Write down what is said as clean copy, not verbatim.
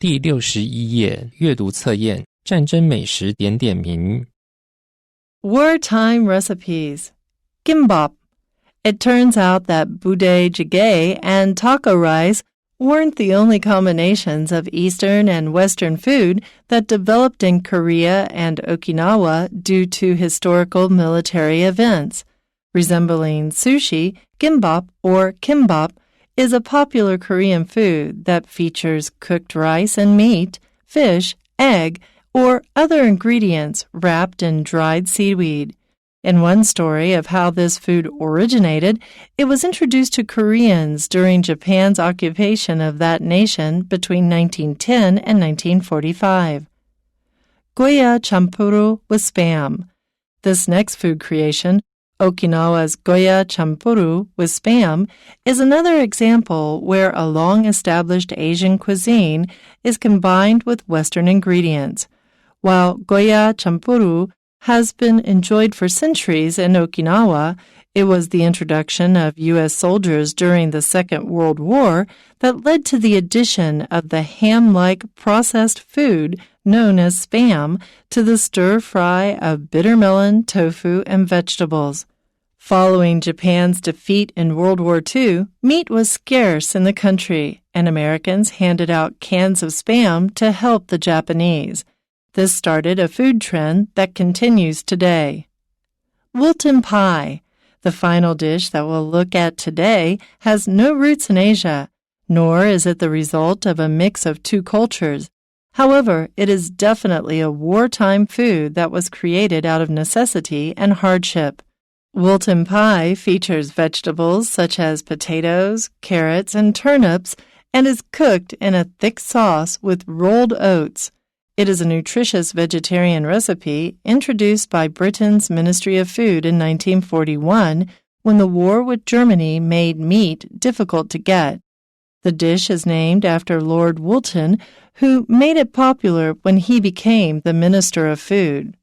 第61页阅读测验战争美食点点名。 Wartime recipes. Gimbap. It turns out that budae jjigae and taco rice weren't the only combinations of Eastern and Western food that developed in Korea and Okinawa due to historical military events. Resembling sushi, gimbap or kimbap is a popular Korean food that features cooked rice and meat, fish, egg, or other ingredients wrapped in dried seaweed. In one story of how this food originated, it was introduced to Koreans during Japan's occupation of that nation between 1910 and 1945. Goya champuru with Spam. This next food creation, Okinawa's Goya champuru with Spam, is another example where a long-established Asian cuisine is combined with Western ingredients. While Goya champuru has been enjoyed for centuries in Okinawa, it was the introduction of U.S. soldiers during the Second World War that led to the addition of the ham-like processed food known as Spam to the stir-fry of bitter melon, tofu, and vegetables. Following Japan's defeat in World War II, meat was scarce in the country, and Americans handed out cans of Spam to help the Japanese. This started a food trend that continues today. Wilton pie. The final dish that we'll look at today has no roots in Asia, nor is it the result of a mix of two cultures. However, it is definitely a wartime food that was created out of necessity and hardship. Wilton pie features vegetables such as potatoes, carrots, and turnips, and is cooked in a thick sauce with rolled oats. It is a nutritious vegetarian recipe introduced by Britain's Ministry of Food in 1941 when the war with Germany made meat difficult to get. The dish is named after Lord Woolton, who made it popular when he became the Minister of Food.